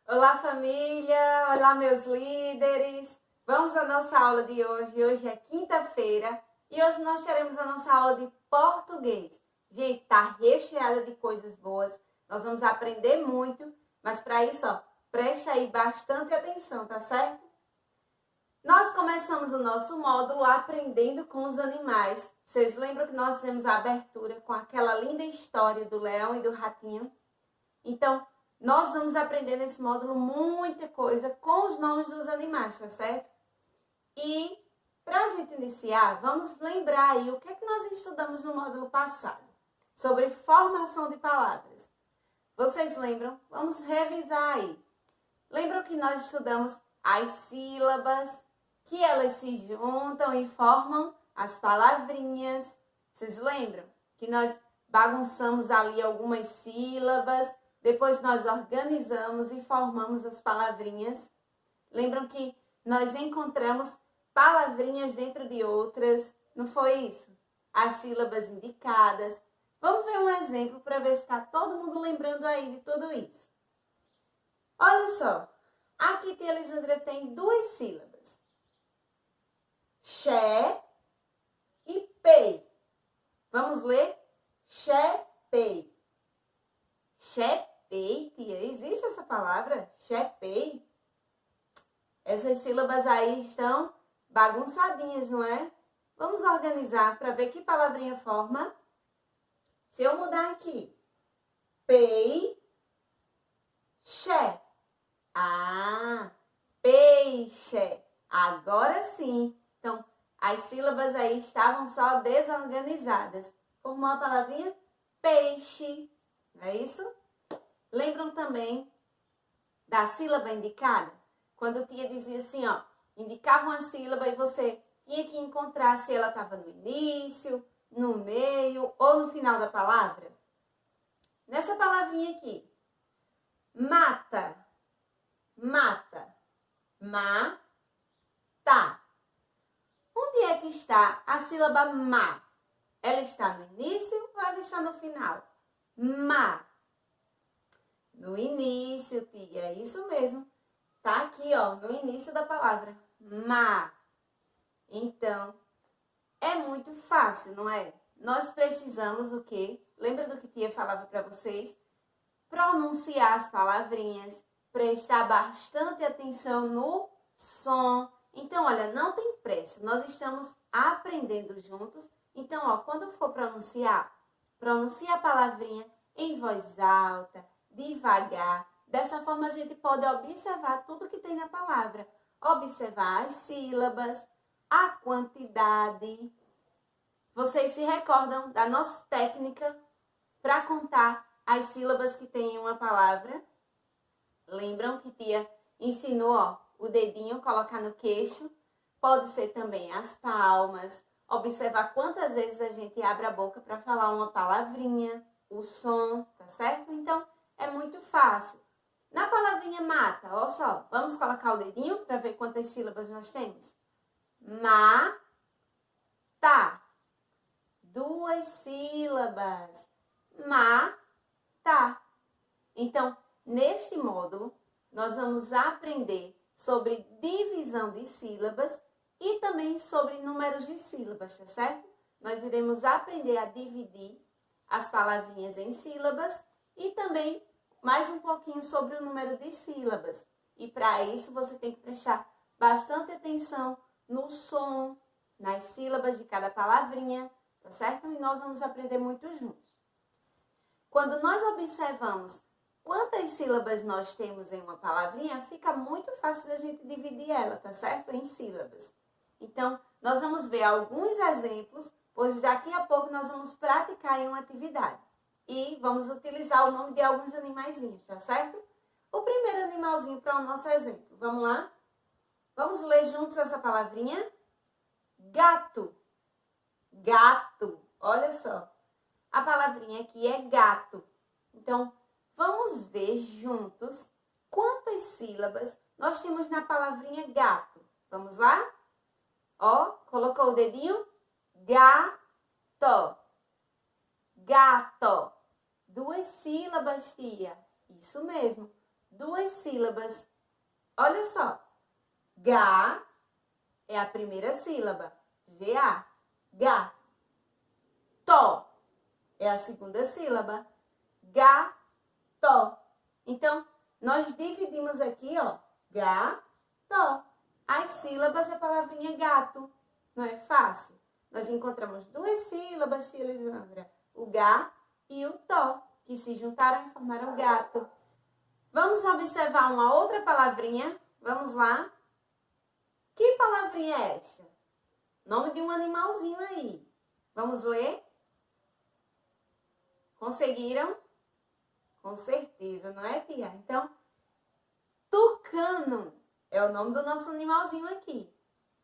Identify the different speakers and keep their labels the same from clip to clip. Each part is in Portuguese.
Speaker 1: Olá, família! Olá, meus líderes! Vamos à nossa aula de hoje. Hoje é quinta-feira e hoje nós teremos a nossa aula de português. Gente, tá recheada de coisas boas. Nós vamos aprender muito, mas para isso, preste aí bastante atenção, tá certo? Nós começamos o nosso módulo aprendendo com os animais. Vocês lembram que nós fizemos a abertura com aquela linda história do leão e do ratinho? Então, nós vamos aprender nesse módulo muita coisa com os nomes dos animais, tá certo? E, para a gente iniciar, vamos lembrar aí o que é que nós estudamos no módulo passado, sobre formação de palavras. Vocês lembram? Vamos revisar aí. Lembram que nós estudamos as sílabas, que elas se juntam e formam as palavrinhas. Vocês lembram? Que nós bagunçamos ali algumas sílabas, depois nós organizamos e formamos as palavrinhas. Lembram que nós encontramos palavrinhas dentro de outras? Não foi isso? As sílabas indicadas. Vamos ver um exemplo para ver se está todo mundo lembrando aí de tudo isso. Olha só, aqui tia Elisandra tem duas sílabas. Xé e pei. Vamos ler? Xé-pei. Xé-pei, tia. Existe essa palavra? Xé-pei? Essas sílabas aí estão bagunçadinhas, não é? Vamos organizar para ver que palavrinha forma. Se eu mudar aqui. Pei, xé. Ah, peixe. Agora sim. Então, as sílabas aí estavam só desorganizadas. Formou a palavrinha peixe. Não é isso? Lembram também da sílaba indicada? Quando a tia dizia assim, indicava uma sílaba e você tinha que encontrar se ela estava no início, no meio ou no final da palavra. Nessa palavrinha aqui, mata, mata, mata. Onde é que está a sílaba ma? Ela está no início ou ela está no final? Ma. No início, tia, é isso mesmo. Tá aqui, no início da palavra. Ma. Então, é muito fácil, não é? Nós precisamos o quê? Lembra do que tia falava para vocês? Pronunciar as palavrinhas, prestar bastante atenção no som. Então, olha, não tem pressa. Nós estamos aprendendo juntos. Então, quando for pronunciar, pronuncie a palavrinha em voz alta, devagar. Dessa forma, a gente pode observar tudo que tem na palavra. Observar as sílabas, a quantidade. Vocês se recordam da nossa técnica para contar as sílabas que tem em uma palavra? Lembram que tia ensinou, o dedinho colocar no queixo? Pode ser também as palmas. Observar quantas vezes a gente abre a boca para falar uma palavrinha, o som, tá certo? Então, é muito fácil. Na palavrinha mata, olha só, vamos colocar o dedinho para ver quantas sílabas nós temos? Mata. 2 sílabas. Mata. Então, neste módulo, nós vamos aprender sobre divisão de sílabas e também sobre números de sílabas, tá certo? Nós iremos aprender a dividir as palavrinhas em sílabas e também mais um pouquinho sobre o número de sílabas. E para isso você tem que prestar bastante atenção no som, nas sílabas de cada palavrinha, tá certo? E nós vamos aprender muito juntos. Quando nós observamos quantas sílabas nós temos em uma palavrinha, fica muito fácil da gente dividir ela, tá certo? Em sílabas. Então, nós vamos ver alguns exemplos, pois daqui a pouco nós vamos praticar em uma atividade. E vamos utilizar o nome de alguns animaizinhos, tá certo? O primeiro animalzinho para o nosso exemplo. Vamos lá? Vamos ler juntos essa palavrinha? Gato. Gato. Olha só. A palavrinha aqui é gato. Então, vamos ver juntos quantas sílabas nós temos na palavrinha gato. Vamos lá? Colocou o dedinho? Gato. Gato. 2 sílabas, tia. Isso mesmo. duas sílabas. Olha só. Gá é a primeira sílaba. G-A. Gá. Tó é a segunda sílaba. Gá, tó. Então, nós dividimos aqui, ó, gá, tó. As sílabas da palavrinha gato. Não é fácil? Nós encontramos duas sílabas, tia Elisandra. O gá e o tó, que se juntaram e formaram gato. Vamos observar uma outra palavrinha. Vamos lá. Que palavrinha é esta? Nome de um animalzinho aí. Vamos ler? Conseguiram? Com certeza, não é, tia? Então, tucano é o nome do nosso animalzinho aqui.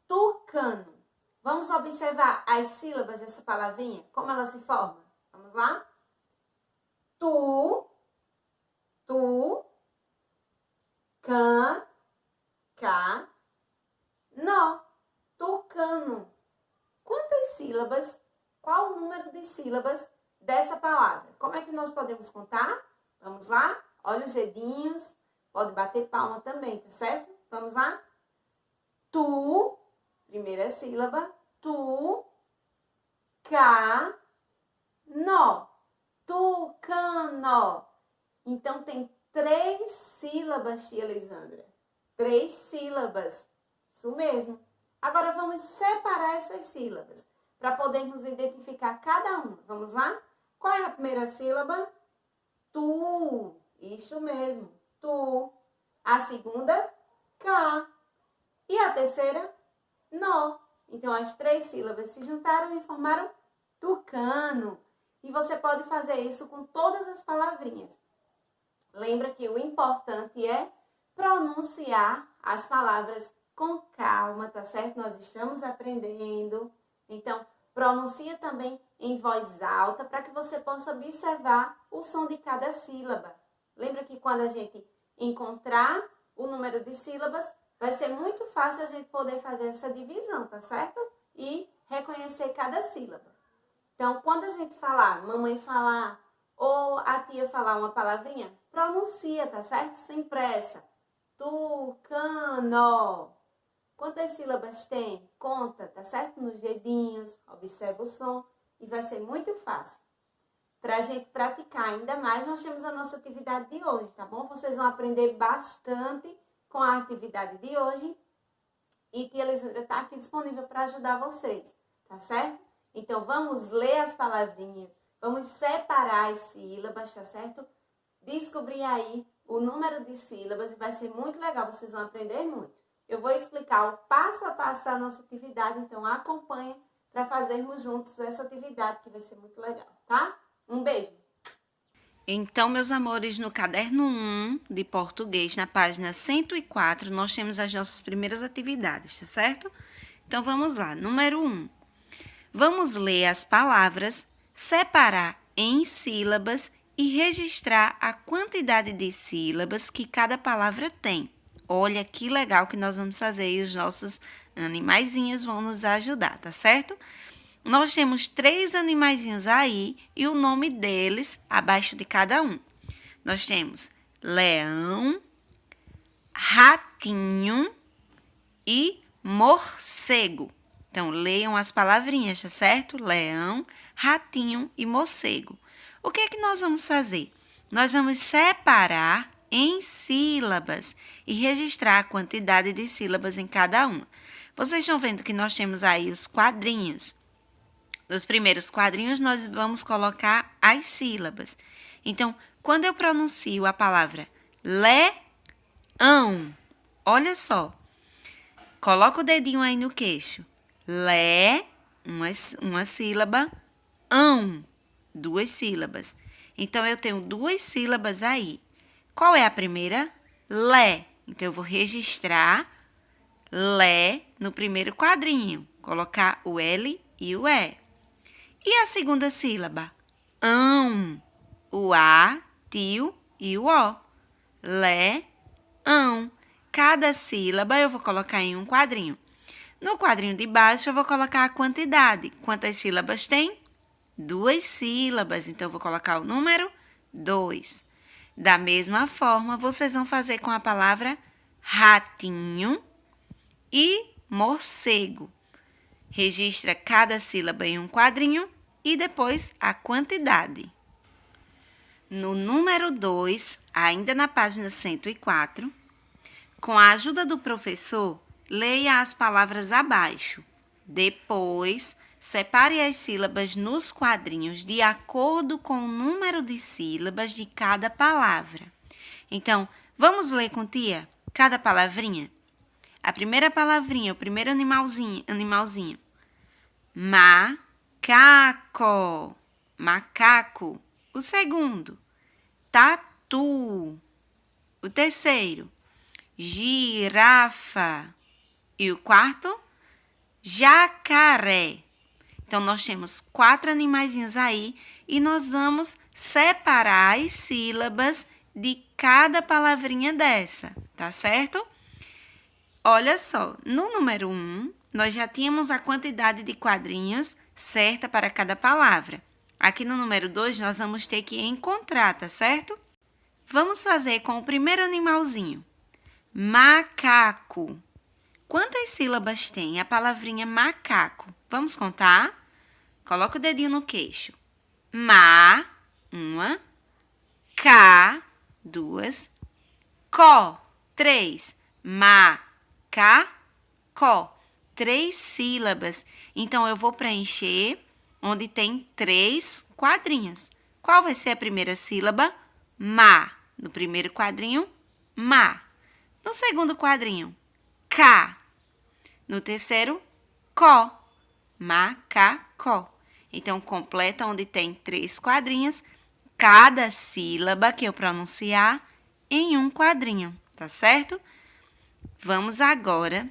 Speaker 1: Tucano. Vamos observar as sílabas dessa palavrinha? Como ela se forma? Vamos lá? Tu, can, cá, nó. Tucano. Quantas sílabas? Qual o número de sílabas dessa palavra? Como é que nós podemos contar? Vamos lá? Olha os dedinhos. Pode bater palma também, tá certo? Vamos lá? Tu, primeira sílaba. Tu, cá, nó. Tucano. Então, tem 3 sílabas, tia Elisandra. 3 sílabas. Isso mesmo. Agora, vamos separar essas sílabas para podermos identificar cada uma. Vamos lá? Qual é a primeira sílaba? Tu. Isso mesmo. Tu. A segunda, cá. E a terceira, nó. Então, as 3 sílabas se juntaram e formaram tucano. E você pode fazer isso com todas as palavrinhas. Lembra que o importante é pronunciar as palavras com calma, tá certo? Nós estamos aprendendo. Então, pronuncia também em voz alta para que você possa observar o som de cada sílaba. Lembra que quando a gente encontrar o número de sílabas, vai ser muito fácil a gente poder fazer essa divisão, tá certo? E reconhecer cada sílaba. Então, quando a gente falar, mamãe falar ou a tia falar uma palavrinha, pronuncia, tá certo? Sem pressa. Tucano. Quantas sílabas tem? Conta, tá certo? Nos dedinhos, observa o som e vai ser muito fácil. Para a gente praticar ainda mais, nós temos a nossa atividade de hoje, tá bom? Vocês vão aprender bastante com a atividade de hoje e tia Elisandra está aqui disponível para ajudar vocês, tá certo? Então, vamos ler as palavrinhas, vamos separar as sílabas, tá certo? Descobrir aí o número de sílabas e vai ser muito legal, vocês vão aprender muito. Eu vou explicar o passo a passo da nossa atividade, então acompanha para fazermos juntos essa atividade que vai ser muito legal, tá? Um beijo!
Speaker 2: Então, meus amores, no caderno 1 de português, na página 104, nós temos as nossas primeiras atividades, tá certo? Então, vamos lá. Número 1. Vamos ler as palavras, separar em sílabas e registrar a quantidade de sílabas que cada palavra tem. Olha que legal que nós vamos fazer e os nossos animaizinhos vão nos ajudar, tá certo? Nós temos 3 animaizinhos aí e o nome deles abaixo de cada um. Nós temos leão, ratinho e morcego. Então, leiam as palavrinhas, tá certo? Leão, ratinho e morcego. O que é que nós vamos fazer? Nós vamos separar em sílabas e registrar a quantidade de sílabas em cada uma. Vocês estão vendo que nós temos aí os quadrinhos. Nos primeiros quadrinhos, nós vamos colocar as sílabas. Então, quando eu pronuncio a palavra leão, olha só, coloca o dedinho aí no queixo. Lé, uma sílaba, ão, 2 sílabas. Então, eu tenho 2 sílabas aí. Qual é a primeira? Lé. Então, eu vou registrar Lé no primeiro quadrinho. Colocar o L e o E. E a segunda sílaba? Ão. O A, tio e o O. Lé, ão. Cada sílaba eu vou colocar em um quadrinho. No quadrinho de baixo eu vou colocar a quantidade. Quantas sílabas tem? 2 sílabas. Então, eu vou colocar o número 2. Da mesma forma, vocês vão fazer com a palavra ratinho e morcego. Registra cada sílaba em um quadrinho e depois a quantidade. No número 2, ainda na página 104, com a ajuda do professor, leia as palavras abaixo. Depois, separe as sílabas nos quadrinhos de acordo com o número de sílabas de cada palavra. Então, vamos ler com tia cada palavrinha? A primeira palavrinha, o primeiro animalzinho. Macaco, macaco. O segundo, tatu. O terceiro, girafa. E o quarto, jacaré. Então, nós temos 4 animaizinhos aí e nós vamos separar as sílabas de cada palavrinha dessa, tá certo? Olha só, no número 1, nós já tínhamos a quantidade de quadrinhos certa para cada palavra. Aqui no número 2, nós vamos ter que encontrar, tá certo? Vamos fazer com o primeiro animalzinho. Macaco. Quantas sílabas tem a palavrinha macaco? Vamos contar? Coloca o dedinho no queixo. Ma, 1. Ca, 2. Co, 3. Macaco. 3 sílabas. Então, eu vou preencher onde tem 3 quadrinhos. Qual vai ser a primeira sílaba? Ma. No primeiro quadrinho, ma. No segundo quadrinho, ca. No terceiro, co. Macaco. Então, completa onde tem 3 quadrinhos, cada sílaba que eu pronunciar em um quadrinho, tá certo? Vamos agora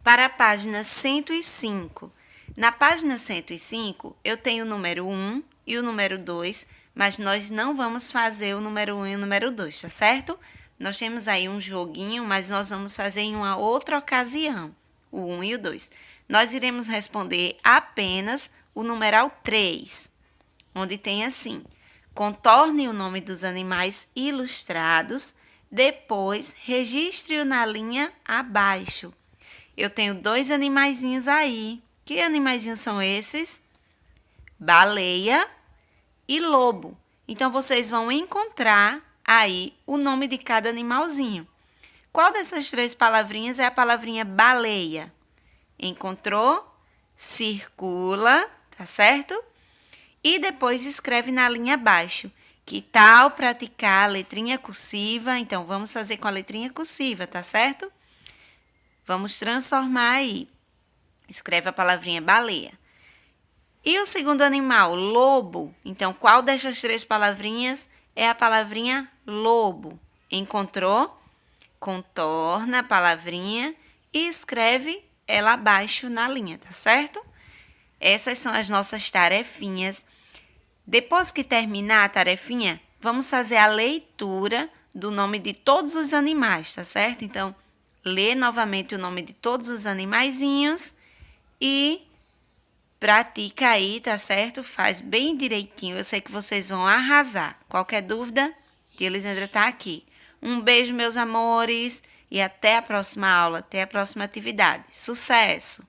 Speaker 2: para a página 105. Na página 105, eu tenho o número 1 e o número 2, mas nós não vamos fazer o número 1 e o número 2, tá certo? Nós temos aí um joguinho, mas nós vamos fazer em uma outra ocasião, o 1 e o 2. Nós iremos responder apenas o numeral 3, onde tem assim: contorne o nome dos animais ilustrados, depois registre-o na linha abaixo. Eu tenho 2 animaizinhos aí. Que animaizinhos são esses? Baleia e lobo. Então, vocês vão encontrar aí o nome de cada animalzinho. Qual dessas 3 palavrinhas é a palavrinha baleia? Encontrou? Circula, tá certo? E depois escreve na linha abaixo. Que tal praticar a letrinha cursiva? Então, vamos fazer com a letrinha cursiva, tá certo? Vamos transformar aí. Escreve a palavrinha baleia. E o segundo animal, lobo. Então, qual dessas 3 palavrinhas é a palavrinha lobo? Encontrou? Contorna a palavrinha e escreve ela abaixo na linha, tá certo? Essas são as nossas tarefinhas. Depois que terminar a tarefinha, vamos fazer a leitura do nome de todos os animais, tá certo? Então, lê novamente o nome de todos os animaizinhos e pratica aí, tá certo? Faz bem direitinho. Eu sei que vocês vão arrasar. Qualquer dúvida, tia Lisandra tá aqui. Um beijo, meus amores, e até a próxima aula, até a próxima atividade. Sucesso!